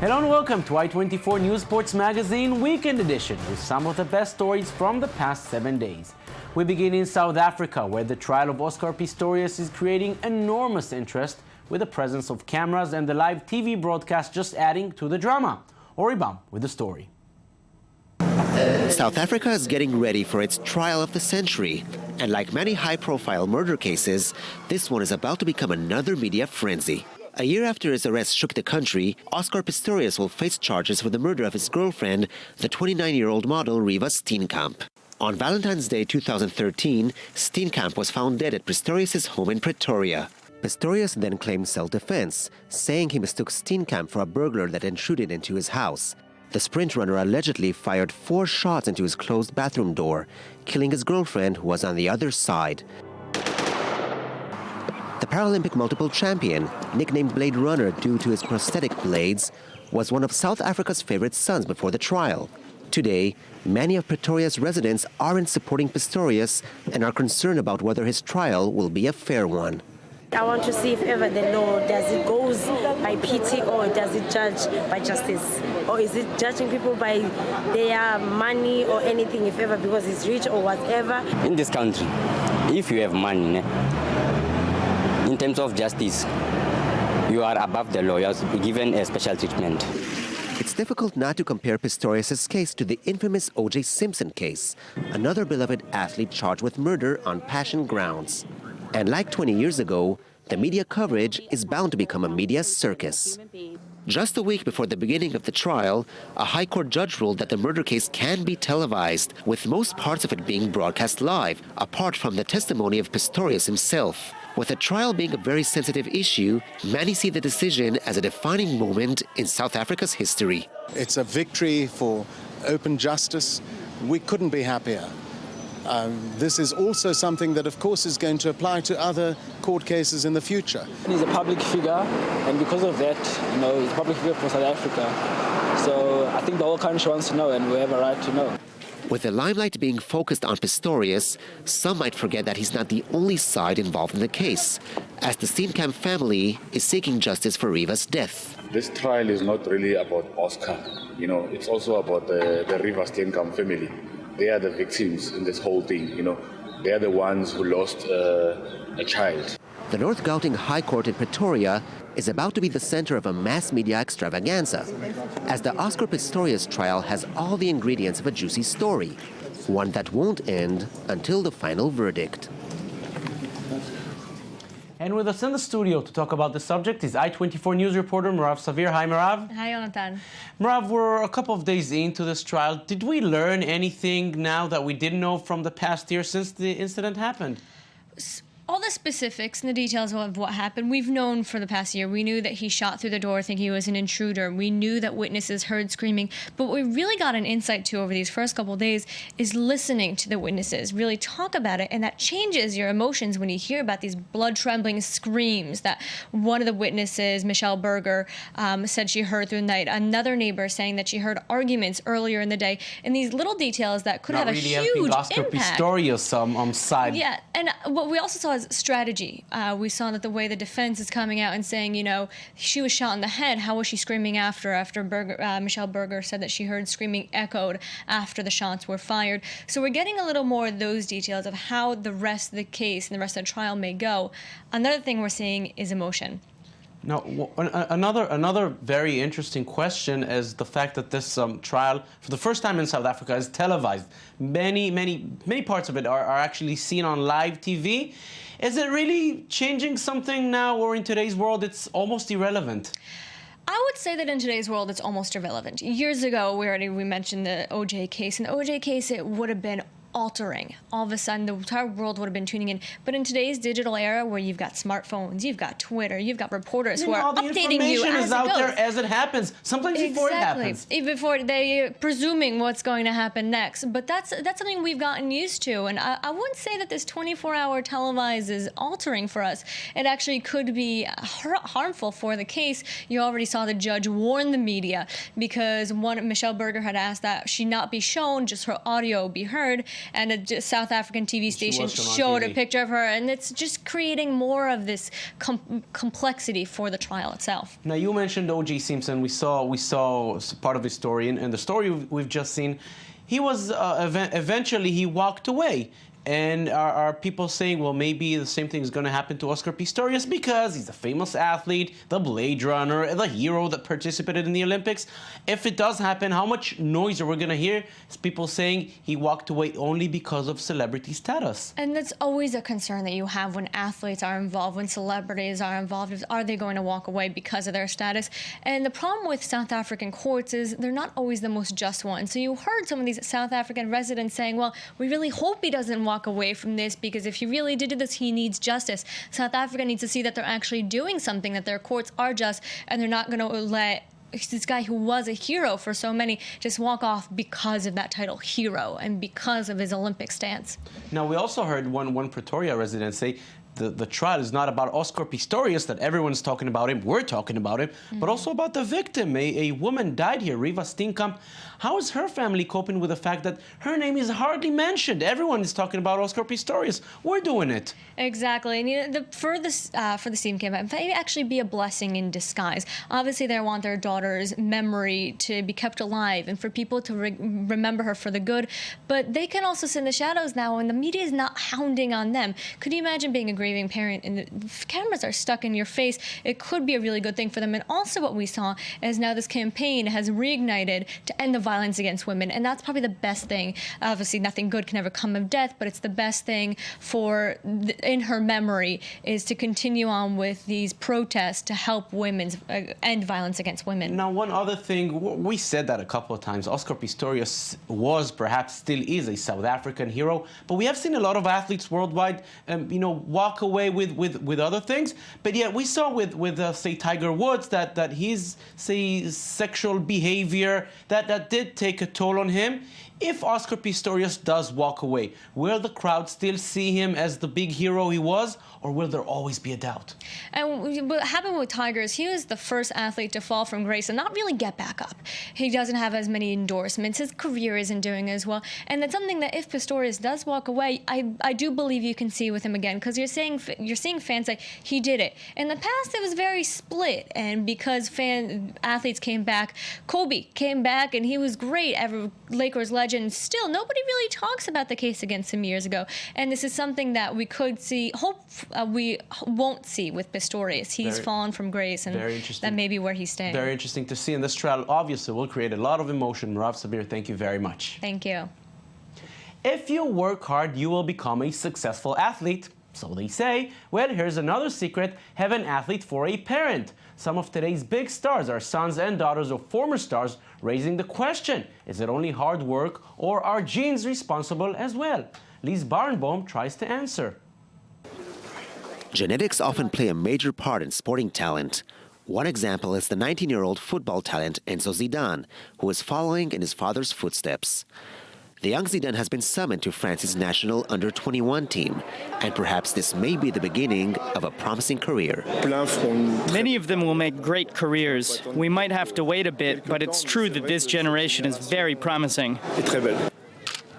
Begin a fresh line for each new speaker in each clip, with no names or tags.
Hello and welcome to I24 News Sports Magazine Weekend Edition with some of the best stories from the past 7 days. We begin in South Africa, where the trial of Oscar Pistorious is creating enormous interest, with the presence of cameras and the live TV broadcast just adding to the drama. Oribam with the story.
South Africa is getting ready for its trial of the century. And like many high-profile murder cases, this one is about to become another media frenzy. A year after his arrest shook the country, Oscar Pistorius will face charges for the murder of his girlfriend, the 29-year-old model Riva Steenkamp. On Valentine's Day 2013, Steenkamp was found dead at Pistorius' home in Pretoria. Pistorius then claimed self-defense, saying he mistook Steenkamp for a burglar that intruded into his house. The sprint runner allegedly fired 4 shots into his closed bathroom door, killing his girlfriend, who was on the other side. The Paralympic multiple champion, nicknamed Blade Runner due to his prosthetic blades, was one of South Africa's favorite sons before the trial. Today, many of Pretoria's residents aren't supporting Pistorius and are concerned about whether his trial will be a fair one.
I want to see if ever the law, does it goes by pity or does it judge by justice? Or is it judging people by their money or anything, if ever, because he's rich or whatever?
In this country, if you have money, in terms of justice, you are above the law. You are given a special treatment.
It's difficult not to compare Pistorius' case to the infamous O.J. Simpson case, another beloved athlete charged with murder on passion grounds. And like 20 years ago, the media coverage is bound to become a media circus. Just a week before the beginning of the trial, a High Court judge ruled that the murder case can be televised, with most parts of it being broadcast live, apart from the testimony of Pistorius himself. With the trial being a very sensitive issue, many see the decision as a defining moment in South Africa's history.
It's a victory for open justice. We couldn't be happier. This is also something that, of course, is going to apply to other court cases in the future.
He's a public figure, and because of that, he's a public figure for South Africa. So I think the whole country wants to know, and we have a right to know.
With the limelight being focused on Pistorius, some might forget that he's not the only side involved in the case, as the Steenkamp family is seeking justice for Riva's death.
This trial is not really about Oscar. It's also about the Riva Steenkamp family. They are the victims in this whole thing. They are the ones who lost a child.
The North Gauteng High Court in Pretoria is about to be the center of a mass media extravaganza, as the Oscar Pistorius trial has all the ingredients of a juicy story, one that won't end until the final verdict.
And with us in the studio to talk about the subject is I24 News reporter Merav Savir. Hi, Merav.
Hi, Jonathan.
Merav, we're a couple of days into this trial. Did we learn anything now that we didn't know from the past year since the incident happened?
All the specifics and the details of what happened, we've known for the past year. We knew that he shot through the door thinking he was an intruder. We knew that witnesses heard screaming. But what we really got an insight to over these first couple of days is listening to the witnesses, really talk about it. And that changes your emotions when you hear about these blood-trembling screams that one of the witnesses, Michelle Berger, said she heard through the night. Another neighbor saying that she heard arguments earlier in the day. And these little details that could have a huge
Oscar
impact.
Pistorius side.
Yeah, and what we also saw is strategy. We saw that the way the defense is coming out and saying, she was shot in the head. How was she screaming after Michelle Berger said that she heard screaming echoed after the shots were fired. So we're getting a little more of those details of how the rest of the case and the rest of the trial may go. Another thing we're seeing is emotion.
Now, another very interesting question is the fact that this trial, for the first time in South Africa, is televised. Many parts of it are actually seen on live TV. Is it really changing something now, or in today's world it's almost irrelevant?
I would say that in today's world, it's almost irrelevant. Years ago, we mentioned the OJ case. In the OJ case, it would have been altering. All of a sudden, the entire world would have been tuning in. But in today's digital era, where you've got smartphones, you've got Twitter, you've got reporters who are updating you as it goes.
Is out there as it happens. Sometimes before it happens.
Before they're presuming what's going to happen next. But that's something we've gotten used to. And I wouldn't say that this 24-hour televised is altering for us. It actually could be harmful for the case. You already saw the judge warn the media because Michelle Berger had asked that she not be shown, just her audio be heard. and a South African TV station
was shown on
showed a
TV.
picture of her, and it's just creating more of this complexity for the trial itself.
Now, you mentioned O.J. Simpson. We saw part of his story, and the story we've just seen. He was eventually he walked away. And are people saying, well, maybe the same thing is going to happen to Oscar Pistorius because he's a famous athlete, the Blade Runner, the hero that participated in the Olympics? If it does happen, how much noise are we going to hear? Is people saying he walked away only because of celebrity status?
And that's always a concern that you have when athletes are involved, when celebrities are involved. Is, are they going to walk away because of their status? And the problem with South African courts is they're not always the most just ones. So you heard some of these South African residents saying, well, we really hope he doesn't walk away from this, because if he really did this, he needs justice. South Africa needs to see that they're actually doing something, that their courts are just, and they're not going to let this guy who was a hero for so many just walk off because of that title, hero, and because of his Olympic stance.
Now, we also heard one Pretoria resident say the trial is not about Oscar Pistorius, that everyone's talking about him, we're talking about him, but also about the victim. A woman died here, Riva Steenkamp. How is her family coping with the fact that her name is hardly mentioned? Everyone is talking about Oscar Pistorius. We're doing it.
Exactly. And for the Steam campaign, it may actually be a blessing in disguise. Obviously, they want their daughter's memory to be kept alive and for people to remember her for the good. But they can also sit in the shadows now, and the media is not hounding on them. Could you imagine being a grieving parent and the cameras are stuck in your face? It could be a really good thing for them. And also what we saw is now this campaign has reignited to end the violence against women. And that's probably the best thing. Obviously, nothing good can ever come of death, but it's the best thing for in her memory is to continue on with these protests to help women end violence against women.
Now, one other thing, we said that a couple of times. Oscar Pistorius was, perhaps still is, a South African hero, but we have seen a lot of athletes worldwide, walk away with other things. But yet we saw with say, Tiger Woods that his, say, sexual behavior that did take a toll on him. If Oscar Pistorius does walk away, will the crowd still see him as the big hero he was, or will there always be a doubt?
And what happened with Tiger is he was the first athlete to fall from grace and not really get back up. He doesn't have as many endorsements. His career isn't doing as well. And that's something that if Pistorius does walk away, I do believe you can see with him again, because you're seeing fans say he did it. In the past, it was very split, and because athletes came back, Kobe came back and he was great, Lakers legend. Still, nobody really talks about the case against him years ago, and this is something that we could see. We won't see with Pistorius. He's fallen from grace, and that may be where he's staying.
Very interesting to see. And this trial obviously will create a lot of emotion. Merav Sabir, thank you very much.
Thank you.
If you work hard, you will become a successful athlete. So they say. Well, here's another secret. Have an athlete for a parent. Some of today's big stars are sons and daughters of former stars, raising the question, is it only hard work, or are genes responsible as well? Lise Barenboim tries to answer.
Genetics often play a major part in sporting talent. One example is the 19-year-old football talent Enzo Zidane, who is following in his father's footsteps. The young Zidane has been summoned to France's national under-21 team, and perhaps this may be the beginning of a promising career.
Many of them will make great careers. We might have to wait a bit, but it's true that this generation is very promising.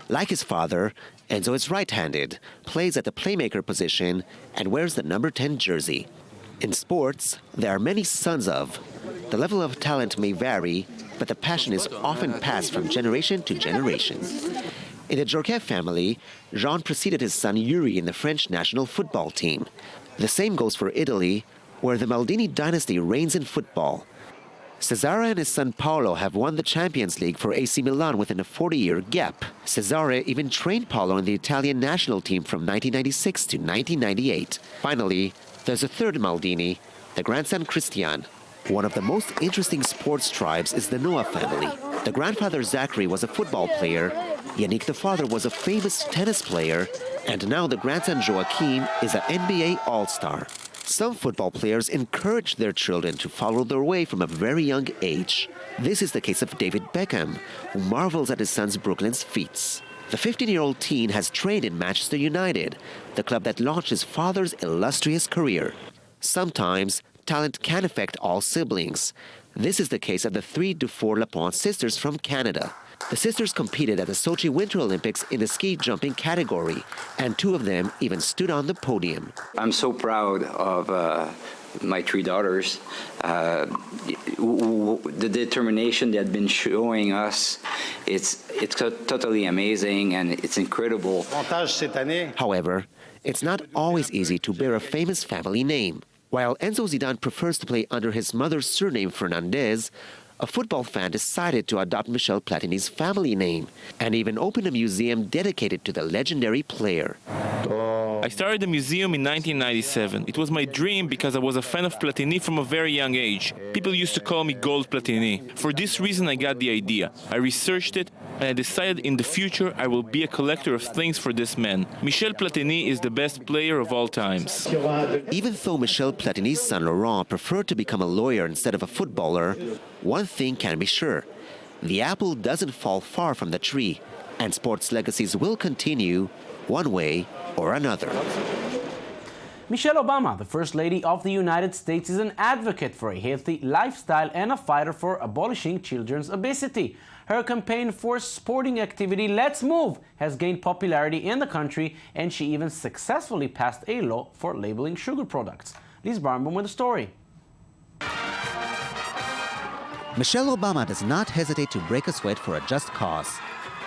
Like his father, Enzo is right-handed, plays at the playmaker position, and wears the number 10 jersey. In sports, there are many sons of. The level of talent may vary, but the passion is often passed from generation to generation. In the Djorkaeff family, Jean preceded his son Yuri in the French national football team. The same goes for Italy, where the Maldini dynasty reigns in football. Cesare and his son Paolo have won the Champions League for AC Milan within a 40-year gap. Cesare even trained Paolo in the Italian national team from 1996 to 1998. Finally, there's a third Maldini, the grandson Christian. One of the most interesting sports tribes is the Noah family. The grandfather Zachary was a football player, Yannick the father was a famous tennis player, and now the grandson Joachim is an NBA All-Star. Some football players encourage their children to follow their way from a very young age. This is the case of David Beckham, who marvels at his son's Brooklyn's feats. The 15-year-old teen has trained in Manchester United, the club that launched his father's illustrious career. Sometimes, talent can affect all siblings. This is the case of the 3 Dufour-Lapont sisters from Canada. The sisters competed at the Sochi Winter Olympics in the ski jumping category, and 2 of them even stood on the podium.
I'm so proud of my 3 daughters. The determination they had been showing us, it's totally amazing and it's incredible.
However, it's not always easy to bear a famous family name. While Enzo Zidane prefers to play under his mother's surname Fernandez, a football fan decided to adopt Michel Platini's family name and even opened a museum dedicated to the legendary player.
I started the museum in 1997. It was my dream because I was a fan of Platini from a very young age. People used to call me Gold Platini. For this reason, I got the idea. I researched it, and I decided in the future I will be a collector of things for this man. Michel Platini is the best player of all times.
Even though Michel Platini's son Laurent preferred to become a lawyer instead of a footballer, one thing can be sure. The apple doesn't fall far from the tree, and sports legacies will continue one way or another.
Michelle Obama, the First Lady of the United States, is an advocate for a healthy lifestyle and a fighter for abolishing children's obesity. Her campaign for sporting activity, Let's Move, has gained popularity in the country, and she even successfully passed a law for labeling sugar products. Liz Barnbaum with the story.
Michelle Obama does not hesitate to break a sweat for a just cause.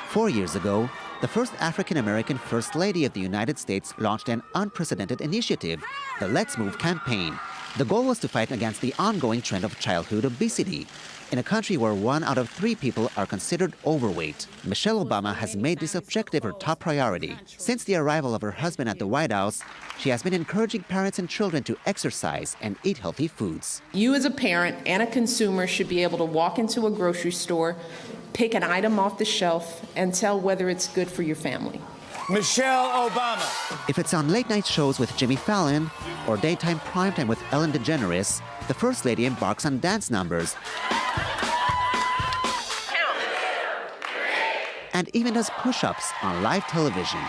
4 years ago, the first African-American First Lady of the United States launched an unprecedented initiative, the Let's Move campaign. The goal was to fight against the ongoing trend of childhood obesity. In a country where 1 out of 3 people are considered overweight, Michelle Obama has made this objective her top priority. Since the arrival of her husband at the White House, she has been encouraging parents and children to exercise and eat healthy foods.
You as a parent and a consumer should be able to walk into a grocery store, pick an item off the shelf, and tell whether it's good for your family.
Michelle Obama.
If it's on late-night shows with Jimmy Fallon or daytime primetime with Ellen DeGeneres, the First Lady embarks on dance numbers and even does push-ups on live television.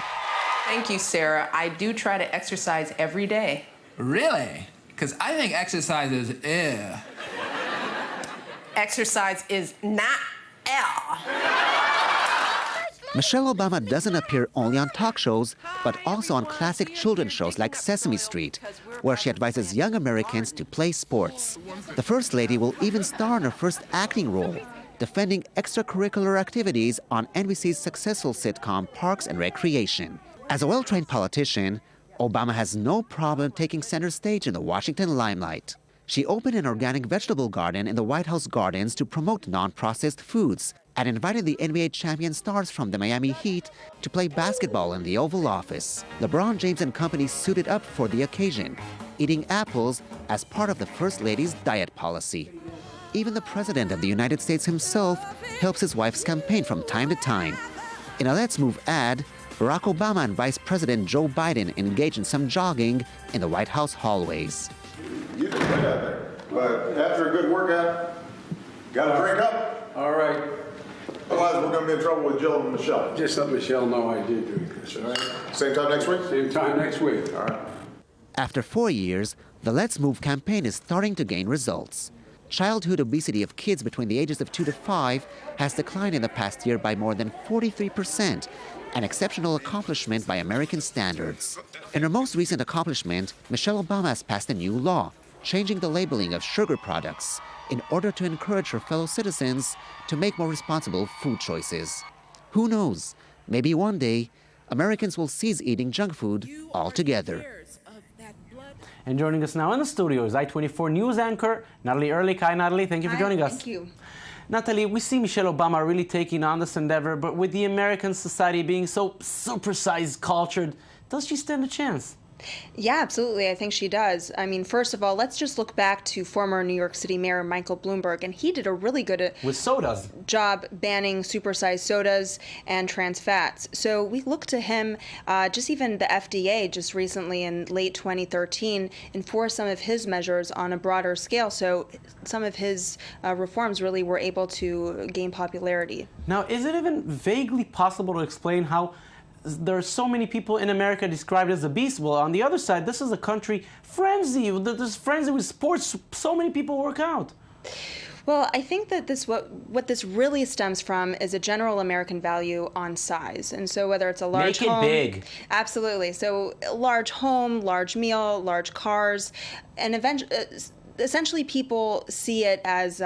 Thank you, Sarah. I do try to exercise every day.
Really? Because I think exercise is ew.
Exercise is not
Michelle Obama doesn't appear only on talk shows, but also on classic children's shows like Sesame Street, where she advises young Americans to play sports. The First Lady will even star in her first acting role, defending extracurricular activities on NBC's successful sitcom Parks and Recreation. As a well-trained politician, Obama has no problem taking center stage in the Washington limelight. She opened an organic vegetable garden in the White House Gardens to promote non-processed foods and invited the NBA champion stars from the Miami Heat to play basketball in the Oval Office. LeBron James and company suited up for the occasion, eating apples as part of the First Lady's diet policy. Even the President of the United States himself helps his wife's campaign from time to time. In a Let's Move ad, Barack Obama and Vice President Joe Biden engage in some jogging in the White House hallways.
You can win out there, but after a good workout, got to drink up.
All right.
Otherwise, we're going to be in trouble with Jill and Michelle.
Just let Michelle know I did do this, all right?
Same time next week?
Same time next week.
All right.
After 4 years, the Let's Move campaign is starting to gain results. Childhood obesity of kids between the ages of 2 to 5 has declined in the past year by more than 43%, an exceptional accomplishment by American standards. In her most recent accomplishment, Michelle Obama has passed a new law, changing the labeling of sugar products in order to encourage her fellow citizens to make more responsible food choices. Who knows? Maybe one day, Americans will cease eating junk food altogether.
And joining us now in the studio is I-24 News anchor Natalie Ehrlich. Hi, Natalie. Thank you for joining us.
Thank you.
Natalie, we see Michelle Obama really taking on this endeavor, but with the American society being so supersized cultured, does she stand a chance?
Yeah, absolutely. I think she does. I mean, first of all, let's just look back to former New York City Mayor Michael Bloomberg, and he did a really good
with sodas
job banning supersized sodas and trans fats. So we look to him, just even the FDA just recently in late 2013 enforced some of his measures on a broader scale. So some of his reforms really were able to gain popularity.
Now, is it even vaguely possible to explain how there are so many people in America described as obese? Well, on the other side, this is a country frenzy. There's frenzy with sports. So many people work out.
Well, I think that what this really stems from is a general American value on size. And so whether it's a large home...
Make it big.
Absolutely. So a large home, large meal, large cars, and essentially people see it as...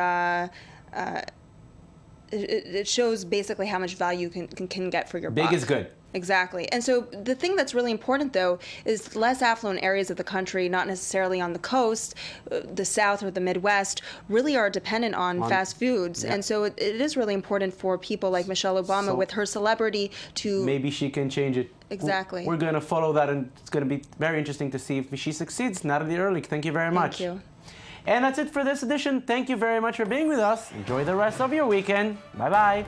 it shows basically how much value you can get for your buck.
Big is good.
Exactly. And so the thing that's really important, though, is less affluent areas of the country, not necessarily on the coast, the South or the Midwest, really are dependent on fast foods. Yeah. And so it is really important for people like Michelle Obama, with her celebrity, to...
Maybe she can change it.
Exactly.
We're going to follow that, and it's going to be very interesting to see if she succeeds. Natalie Ehrlich, thank you very much.
Thank you.
And that's it for this edition. Thank you very much for being with us. Enjoy the rest of your weekend. Bye-bye.